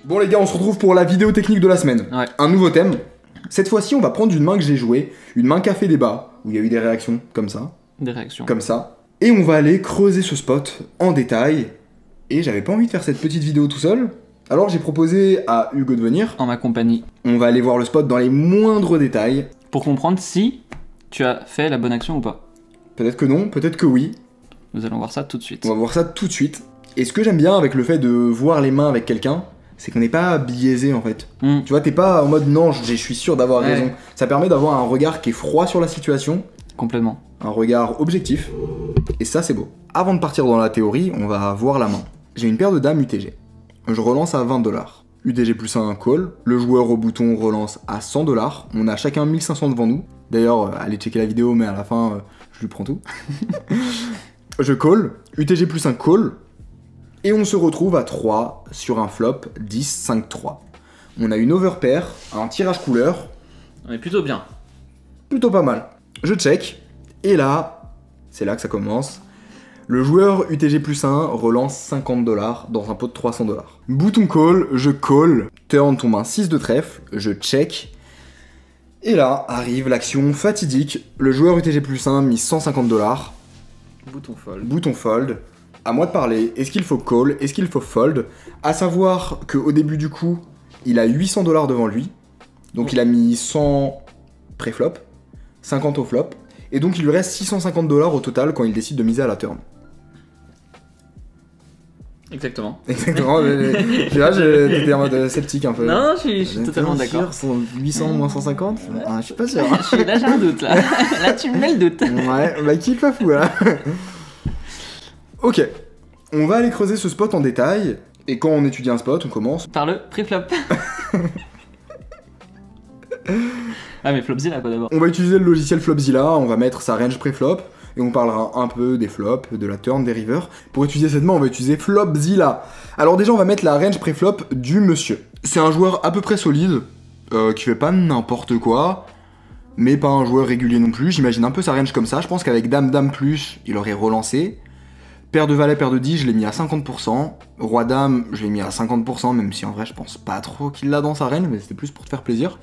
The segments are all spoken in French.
Bon les gars, on se retrouve pour la vidéo technique de la semaine. Ouais. Un nouveau thème. Cette fois-ci, on va prendre une main que j'ai jouée, une main café débat, où il y a eu des réactions comme ça, Des réactions. comme ça. Et on va aller creuser ce spot en détail. Et j'avais pas envie de faire cette petite vidéo tout seul. Alors j'ai proposé à Hugo de venir. En ma compagnie. On va aller voir le spot dans les moindres détails. Pour comprendre si tu as fait la bonne action ou pas. Peut-être que non, peut-être que oui. Nous allons voir ça tout de suite. On va voir ça tout de suite. Et ce que j'aime bien avec le fait de voir les mains avec quelqu'un, c'est qu'on n'est pas biaisé en fait. Tu vois, t'es pas en mode non, je suis sûr d'avoir Ouais. raison. Ça permet d'avoir un regard qui est froid sur la situation, Complètement. un regard objectif. Et ça, c'est beau. Avant de partir dans la théorie, on va voir la main. J'ai une paire de dames UTG. Je relance à 20$. UTG plus 1 call. Le joueur au bouton relance à 100$. On a chacun 1500 devant nous. D'ailleurs, allez checker la vidéo, mais à la fin, je lui prends tout. Je call. UTG plus 1 call. Et on se retrouve à 3 sur un flop 10, 5, 3. On a une overpair, un tirage couleur, On est plutôt bien. plutôt pas mal. Je check, et là, c'est là que ça commence. Le joueur UTG plus 1 relance 50$ dans un pot de 300$. Bouton call, je call, turn tombe un 6 de trèfle, je check. Et là arrive l'action fatidique. Le joueur UTG plus 1 mise 150$. Bouton fold. Bouton fold. À moi de parler, est-ce qu'il faut call, est-ce qu'il faut fold? À savoir qu'au début du coup, il a 800$ devant lui. Donc il a mis 100 pré-flop, 50 au flop. Et donc il lui reste 650$ au total quand il décide de miser à la turn. Exactement. Exactement, là j'étais en mode sceptique un peu. Non, je suis totalement d'accord. Sûr, 800 moins 150 ah, je suis pas sûr. Là, j'ai un doute, là. Là, tu me mets le doute. Ouais, bah qui est pas fou là. Ok, on va aller creuser ce spot en détail. Et quand on étudie un spot, on commence. Par le pré-flop. Ah, mais Flopzilla, quoi, d'abord. On va utiliser le logiciel Flopzilla, on va mettre sa range pré-flop. Et on parlera un peu des flops, de la turn, des rivers. Pour utiliser cette main, on va utiliser Flopzilla. Alors déjà, on va mettre la range pré-flop du monsieur. C'est un joueur à peu près solide, qui fait pas n'importe quoi, mais pas un joueur régulier non plus. J'imagine un peu sa range comme ça. Je pense qu'avec Dame-Dame plus, il aurait relancé. Paire de valet, paire de 10, je l'ai mis à 50%. Roi-Dame, je l'ai mis à 50%, même si en vrai, je pense pas trop qu'il l'a dans sa range, mais c'était plus pour te faire plaisir.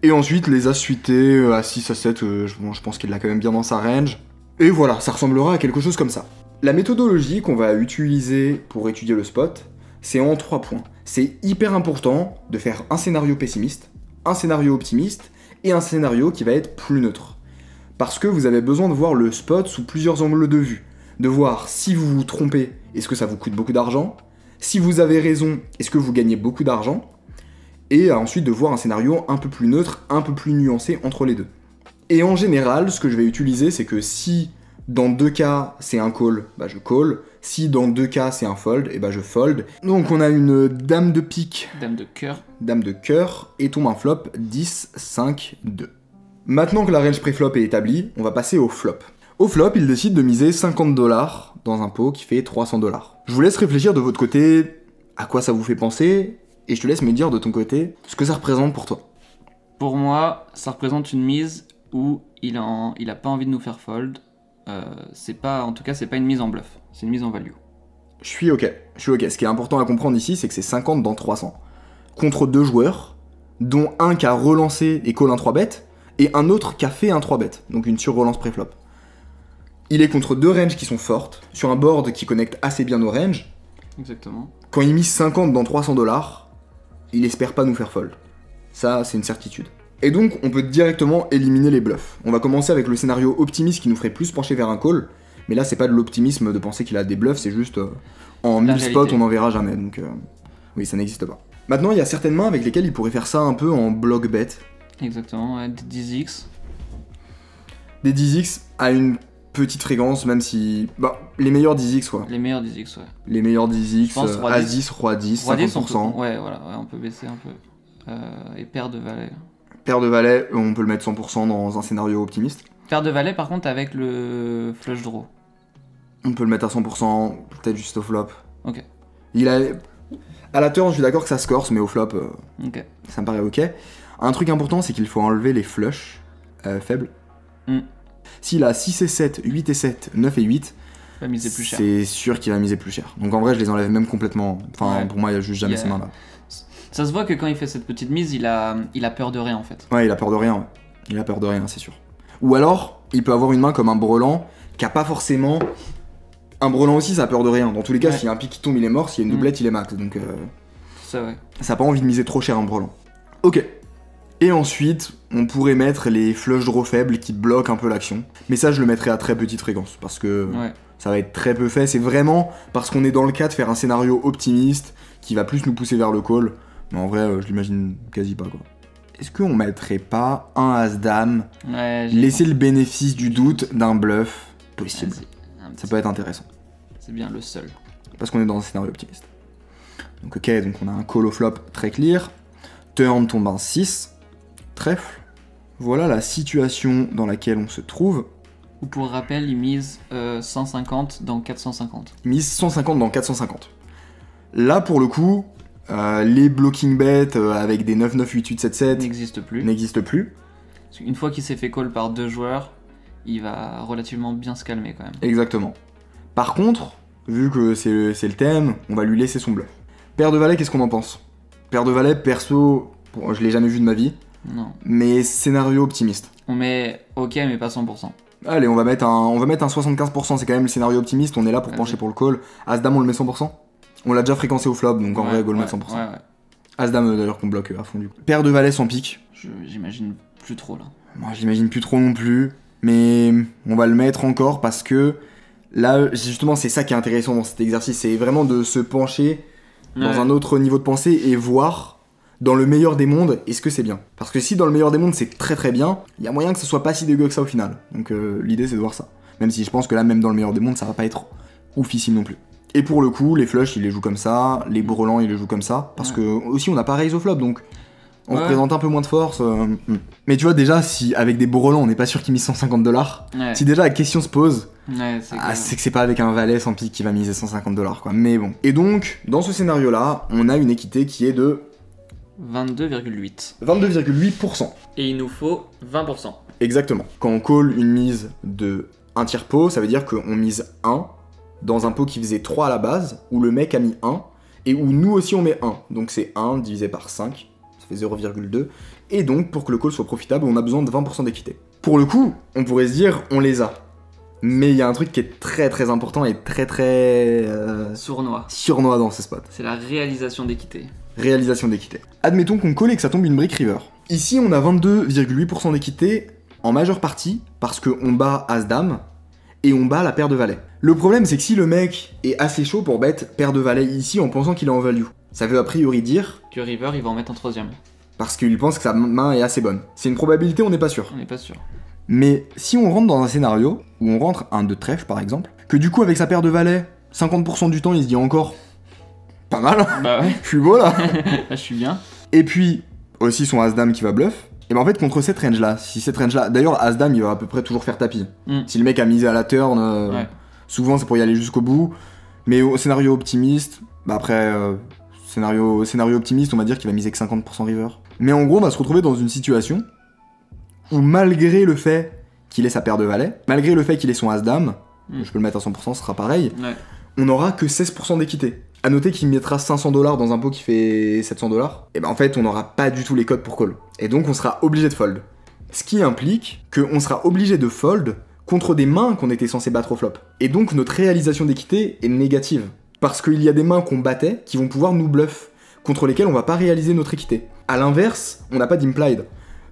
Et ensuite, les As suités à 6 à 7, je pense qu'il l'a quand même bien dans sa range. Et voilà, ça ressemblera à quelque chose comme ça. La méthodologie qu'on va utiliser pour étudier le spot, c'est en 3 points. C'est hyper important de faire un scénario pessimiste, un scénario optimiste, et un scénario qui va être plus neutre. Parce que vous avez besoin de voir le spot sous plusieurs angles de vue. De voir si vous vous trompez, est-ce que ça vous coûte beaucoup d'argent? Si vous avez raison, est-ce que vous gagnez beaucoup d'argent? Et ensuite de voir un scénario un peu plus neutre, un peu plus nuancé entre les deux. Et en général, ce que je vais utiliser, c'est que si dans 2 cas c'est un call, bah je call. Si dans 2 cas c'est un fold, et bah je fold. Donc on a une dame de pique, dame de cœur, et tombe un flop 10, 5, 2. Maintenant que la range pré-flop est établie, on va passer au flop. Au flop, il décide de miser 50$ dans un pot qui fait 300$. Je vous laisse réfléchir de votre côté à quoi ça vous fait penser, et je te laisse me dire de ton côté ce que ça représente pour toi. Pour moi, ça représente une mise où il a pas envie de nous faire fold. En tout cas, c'est pas une mise en bluff, c'est une mise en value. Je suis ok. Ce qui est important à comprendre ici, c'est que c'est 50 dans 300. Contre 2 joueurs, dont un qui a relancé et call un 3-bet, et un autre qui a fait un 3-bet, donc une sur-relance pré-flop. Il est contre 2 ranges qui sont fortes, sur un board qui connecte assez bien nos ranges. Exactement. Quand il mise 50 dans 300$, il espère pas nous faire fold. Ça, c'est une certitude. Et donc, on peut directement éliminer les bluffs. On va commencer avec le scénario optimiste qui nous ferait plus pencher vers un call, mais là, c'est pas de l'optimisme de penser qu'il a des bluffs, c'est juste en 1000 spots, on n'en verra jamais, donc oui, ça n'existe pas. Maintenant, il y a certaines mains avec lesquelles il pourrait faire ça un peu en block bet. Exactement, ouais, des 10x. Des 10x à une petite fréquence, même si... Bah, les meilleurs 10x, quoi. Les meilleurs 10x, ouais. Les meilleurs 10x, Roi As-10, Roi-10, 50%. Ouais, voilà, ouais, on peut baisser un peu. Et paire de valet. Paire de valet, on peut le mettre 100% dans un scénario optimiste. Paire de valet, par contre, avec le flush draw. On peut le mettre à 100%, peut-être juste au flop. Ok. Il a... À la turn, je suis d'accord que ça score, mais au flop, Ok. ça me paraît ok. Un truc important, c'est qu'il faut enlever les flushs faibles. S'il a 6 et 7, 8 et 7, 9 et 8, Va miser plus cher. c'est sûr qu'il va miser plus cher. Donc en vrai, je les enlève même complètement. Enfin, Ouais. pour moi, il y a juste jamais ces mains-là. Ça se voit que quand il fait cette petite mise, il a peur de rien en fait. Ouais, il a peur de rien, ouais. Il a peur de rien, c'est sûr. Ou alors, il peut avoir une main comme un brelan qui a pas forcément. Un brelan aussi, ça a peur de rien. Dans tous les cas, Ouais. s'il y a un pic qui tombe, il est mort. S'il y a une doublette, il est max. Donc, Ça ouais. ça a pas envie de miser trop cher un brelan. Ok. Et ensuite, on pourrait mettre les flush draw faibles qui bloquent un peu l'action. Mais ça, je le mettrais à très petite fréquence parce que Ouais. ça va être très peu fait. C'est vraiment parce qu'on est dans le cas de faire un scénario optimiste qui va plus nous pousser vers le call. Mais en vrai, je l'imagine quasi pas quoi. Est-ce qu'on mettrait pas un as-dame, Ouais, laisser le bénéfice du doute d'un bluff possible? Vas-y, un Ça petit- peut être intéressant. C'est bien le seul. Parce qu'on est dans un scénario optimiste. Donc ok, donc on a un call au flop très clear. Turn tombe un 6. Trèfle. Voilà la situation dans laquelle on se trouve. Ou pour rappel, il mise 150 dans 450. Il mise 150 dans 450. Là pour le coup, les blocking bets avec des 9, 9, 8, 8, 7, 7 N'existe plus. n'existent plus. Parce qu'une fois qu'il s'est fait call par 2 joueurs, il va relativement bien se calmer quand même. Exactement. Par contre, vu que c'est le thème, on va lui laisser son bluff. Paire de valet, qu'est-ce qu'on en pense? Paire de valet, perso, bon, je l'ai jamais vu de ma vie, Non. mais scénario optimiste. On met ok, mais pas 100%. Allez, on va mettre un 75%, c'est quand même le scénario optimiste, on est là pour Vas-y. pencher pour le call. As-dame, on le met 100%. On l'a déjà fréquencé au flop, donc en Ouais, vrai, go le ouais, mettre 100%. Ouais, ouais. As-dame, d'ailleurs, qu'on bloque à fond du coup. Paire de valet sans pique. J'imagine plus trop là. Moi, j'imagine plus trop non plus, mais on va le mettre encore parce que là, justement, c'est ça qui est intéressant dans cet exercice, c'est vraiment de se pencher dans Ouais. un autre niveau de pensée et voir dans le meilleur des mondes est-ce que c'est bien. Parce que si dans le meilleur des mondes c'est très très bien, il y a moyen que ce soit pas si dégueu que ça au final. Donc l'idée c'est de voir ça. Même si je pense que là, même dans le meilleur des mondes, ça va pas être oufissime non plus. Et pour le coup, les flushs, il les joue comme ça, les brelans, il les joue comme ça, parce que aussi on a pas raise au flop, donc on Ouais. représente un peu moins de force. Mais tu vois déjà, si avec des brelans, on n'est pas sûr qu'ils misent 150$, Ouais. si déjà la question se pose, Ouais, c'est ah, cool. c'est que c'est pas avec un valet sans pique qui va miser 150$ quoi. Mais bon. Et donc, dans ce scénario-là, on a une équité qui est de 22,8. 22,8%. Et il nous faut 20%. Exactement. Quand on call une mise de un tiers pot, ça veut dire qu'on mise 1 dans un pot qui faisait 3 à la base, où le mec a mis 1, et où nous aussi on met 1. Donc c'est 1 divisé par 5, ça fait 0,2. Et donc, pour que le call soit profitable, on a besoin de 20% d'équité. Pour le coup, on pourrait se dire, on les a. Mais il y a un truc qui est très très important et très très Sournois. surnois dans ce spot. C'est la réalisation d'équité. Réalisation d'équité. Admettons qu'on colle et que ça tombe une brick river. Ici, on a 22,8% d'équité en majeure partie parce qu'on bat As-Dame et on bat la paire de valets. Le problème, c'est que si le mec est assez chaud pour bet paire de valets ici en pensant qu'il est en value, ça veut a priori dire Que River, il va en mettre un troisième. parce qu'il pense que sa main est assez bonne. C'est une probabilité, on n'est pas sûr. On n'est pas sûr. Mais si on rentre dans un scénario où on rentre un 2 de trèfle par exemple, que du coup avec sa paire de valets, 50% du temps il se dit encore pas mal, Bah ouais, je suis beau là. là je suis bien. Et puis aussi son As-Dame qui va bluff. Et ben en fait contre cette range là, si cette range là, d'ailleurs As-Dame il va à peu près toujours faire tapis. Mm. Si le mec a misé à la turn, Ouais. souvent c'est pour y aller jusqu'au bout. Mais au scénario optimiste, bah après scénario optimiste on va dire qu'il va miser que 50% river. Mais en gros on va se retrouver dans une situation où malgré le fait qu'il ait sa paire de valets, malgré le fait qu'il ait son As-Dame, Mm. je peux le mettre à 100%, ce sera pareil, Ouais. on n'aura que 16% d'équité. A noter qu'il mettra 500$ dans un pot qui fait 700$, et ben en fait on n'aura pas du tout les codes pour call. Et donc on sera obligé de fold. Ce qui implique qu'on sera obligé de fold contre des mains qu'on était censé battre au flop. Et donc notre réalisation d'équité est négative. Parce qu'il y a des mains qu'on battait qui vont pouvoir nous bluff, contre lesquelles on va pas réaliser notre équité. A l'inverse, on n'a pas d'implied.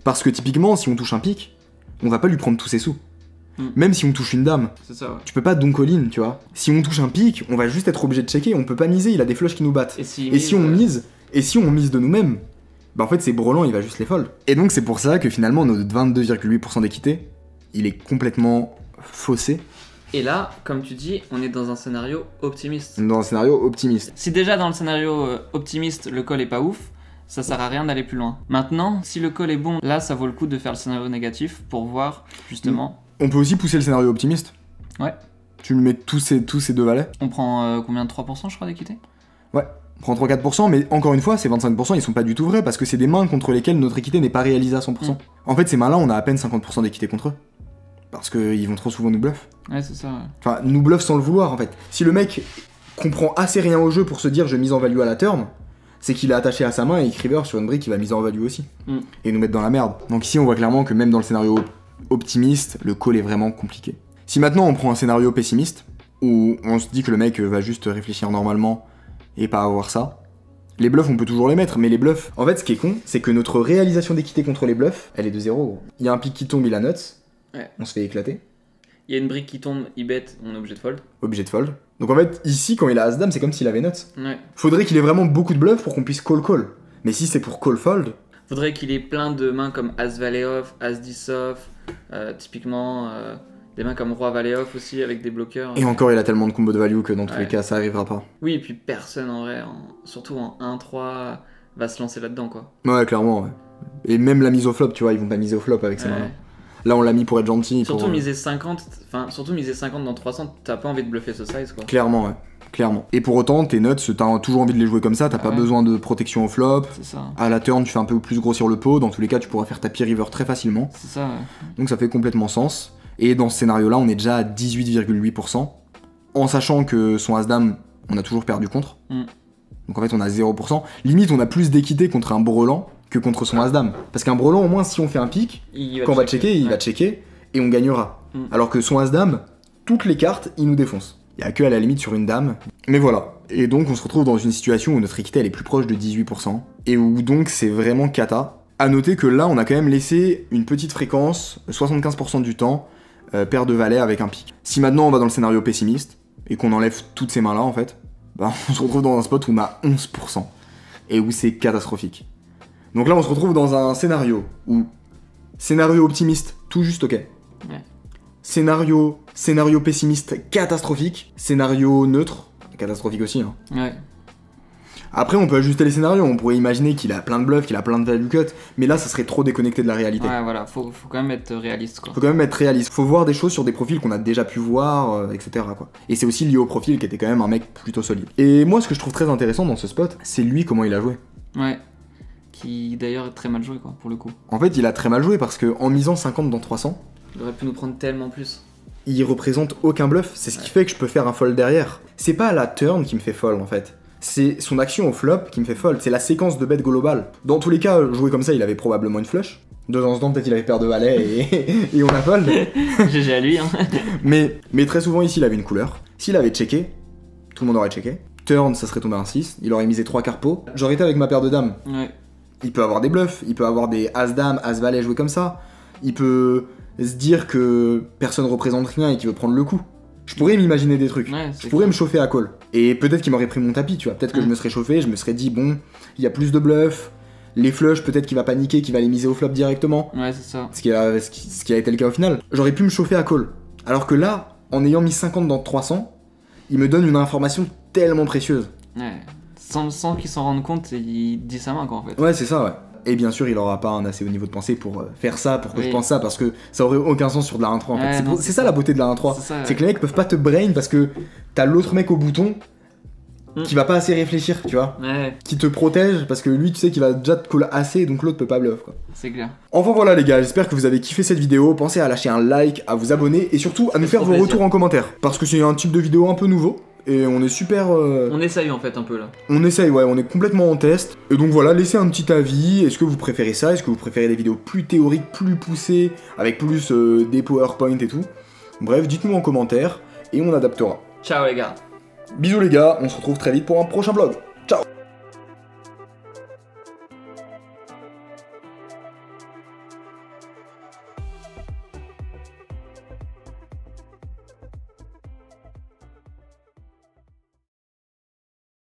Parce que typiquement, si on touche un pic, on va pas lui prendre tous ses sous. Mm. Même si on touche une dame, C'est ça, ouais. tu peux pas donc all-in, tu vois. Si on touche un pic, on va juste être obligé de checker, on peut pas miser, il a des flushs qui nous battent. Et si, Et si on mise de nous-mêmes, bah en fait c'est Brelan, il va juste les fold. Et donc c'est pour ça que finalement notre 22,8% d'équité, il est complètement faussé Et là, comme tu dis, on est dans un scénario optimiste. dans un scénario optimiste. Si déjà dans le scénario optimiste, le call est pas ouf, ça sert à rien d'aller plus loin. Maintenant, si le call est bon, là ça vaut le coup de faire le scénario négatif pour voir justement. On peut aussi pousser le scénario optimiste. Ouais. Tu lui mets tous ces deux valets. On prend combien de 3% je crois d'équité? On prend 3-4%, mais encore une fois, ces 25%, ils sont pas du tout vrais, parce que c'est des mains contre lesquelles notre équité n'est pas réalisée à 100%. En fait, ces mains-là, on a à peine 50% d'équité contre eux. Parce qu'ils vont trop souvent nous bluff. Ouais, c'est ça. Ouais. Enfin, nous bluff sans le vouloir en fait. Si le mec comprend assez rien au jeu pour se dire je mise en value à la turn, c'est qu'il est attaché à sa main et River sur une brique qui va miser en value aussi. Et nous mettre dans la merde. Donc ici on voit clairement que même dans le scénario optimiste, le call est vraiment compliqué. Si maintenant on prend un scénario pessimiste, où on se dit que le mec va juste réfléchir normalement et pas avoir ça, les bluffs on peut toujours les mettre, mais les bluffs... En fait ce qui est con, c'est que notre réalisation d'équité contre les bluffs, elle est de 0 gros. Il y a un pic qui tombe, il a nuts, Ouais. on se fait éclater. Il y a une brique qui tombe, il bet, on est obligé de fold. Obligé de fold. Donc en fait, ici, quand il a As-Dame, c'est comme s'il avait nuts. Ouais. Faudrait qu'il ait vraiment beaucoup de bluffs pour qu'on puisse call. Mais si c'est pour call-fold, Faudrait qu'il ait plein de mains comme As-Valet off, As-10 off, typiquement des mains comme Roi-Valet off aussi avec des bloqueurs. et encore il a tellement de combos de value que dans tous Ouais. les cas, ça arrivera pas. Oui, et puis personne en vrai, surtout en 1-3, va se lancer là-dedans quoi. Ouais, clairement, ouais. Et même la mise au flop, tu vois, ils vont pas miser au flop avec ces Ouais. mains-là. Là, on l'a mis pour être gentil. Surtout pour, miser 50, surtout miser 50 dans 300, t'as pas envie de bluffer ce size quoi. Clairement, ouais. Clairement. Et pour autant, tes nuts, t'as toujours envie de les jouer comme ça, t'as pas Ouais. besoin de protection au flop. C'est ça. À la turn, tu fais un peu plus grossir le pot. Dans tous les cas, tu pourras faire tapis river très facilement. C'est ça, ouais. Donc ça fait complètement sens. Et dans ce scénario-là, on est déjà à 18,8%. En sachant que son As-Dame, on a toujours perdu contre. Donc en fait, on a 0%. Limite, on a plus d'équité contre un brelan que contre son As-Dame. Parce qu'un brelan, au moins, si on fait un pic, quand on va checker, il va checker et on gagnera. Alors que son As-Dame, toutes les cartes, il nous défonce. Il y a que à la limite sur une dame. Mais voilà. Et donc, on se retrouve dans une situation où notre équité, elle est plus proche de 18%. Et où donc, c'est vraiment cata. À noter que là, on a quand même laissé une petite fréquence, 75% du temps, paire de valets avec un pic. Si maintenant on va dans le scénario pessimiste, et qu'on enlève toutes ces mains-là, en fait, bah, on se retrouve dans un spot où on a 11%. Et où c'est catastrophique. Donc là, on se retrouve dans un scénario où... Scénario optimiste, tout juste ok. Ouais. Scénario pessimiste, catastrophique. Scénario neutre, catastrophique aussi. Hein. Ouais. Après, on peut ajuster les scénarios. On pourrait imaginer qu'il a plein de bluffs, qu'il a plein de value cut, mais là, ça serait trop déconnecté de la réalité. Ouais, voilà, faut quand même être réaliste quoi. Faut quand même être réaliste. Faut voir des choses sur des profils qu'on a déjà pu voir, etc. quoi. Et c'est aussi lié au profil qui était quand même un mec plutôt solide. Et moi, ce que je trouve très intéressant dans ce spot, c'est lui, comment il a joué. Ouais. Qui d'ailleurs est très mal joué quoi, pour le coup. En fait, il a très mal joué parce que en misant 50 dans 300, Il aurait pu nous prendre tellement plus. il représente aucun bluff. C'est ce qui fait que je peux faire un fold derrière. C'est pas la turn qui me fait fold en fait. C'est son action au flop qui me fait fold. C'est la séquence de bet globale. Dans tous les cas, jouer comme ça, il avait probablement une flush. De temps en temps, peut-être il avait paire de valets et on a fold. GG à lui hein. mais très souvent ici, il avait une couleur. S'il avait checké, tout le monde aurait checké. Turn, ça serait tombé à un 6. Il aurait misé 3 carpos. J'aurais été avec ma paire de dames. Ouais. Il peut avoir des bluffs, il peut avoir des As-Dame, As-Valet joués comme ça. Il peut se dire que personne représente rien et qu'il veut prendre le coup. Je pourrais m'imaginer des trucs. Ouais, Je pourrais me chauffer à call. Et peut-être qu'il m'aurait pris mon tapis, tu vois. Peut-être que je me serais chauffé, je me serais dit, bon, il y a plus de bluffs. Les flushs, peut-être qu'il va paniquer, qu'il va les miser au flop directement. Ouais, c'est ça. Ce qui a été le cas au final. J'aurais pu me chauffer à call. Alors que là, en ayant mis 50 dans 300, il me donne une information tellement précieuse. Ouais. Sans qu'il s'en rende compte, il dit sa main quoi en fait. Ouais, c'est ça, ouais. Et bien sûr, il aura pas un assez haut niveau de pensée pour faire ça, pour que Oui. je pense ça, parce que ça aurait aucun sens sur de la 1-3 en Ouais, fait. non, C'est ça la beauté de la 1-3. C'est ça, C'est ouais. que les mecs peuvent pas te brain parce que t'as l'autre mec au bouton qui va pas assez réfléchir, tu vois. Ouais, Qui te protège parce que lui, tu sais qu'il va déjà te call assez, donc l'autre peut pas bluff, quoi. c'est clair. Enfin voilà les gars, j'espère que vous avez kiffé cette vidéo. Pensez à lâcher un like, à vous abonner et surtout à nous faire trop vos plaisir. retours en commentaire. Parce que c'est un type de vidéo un peu nouveau. Et on est super... On essaye en fait un peu là. On essaye, ouais, on est complètement en test. Et donc voilà, laissez un petit avis. Est-ce que vous préférez ça? Est-ce que vous préférez des vidéos plus théoriques, plus poussées, avec plus des PowerPoint et tout? Bref, dites-nous en commentaire et on adaptera. Ciao les gars. Bisous les gars, on se retrouve très vite pour un prochain vlog.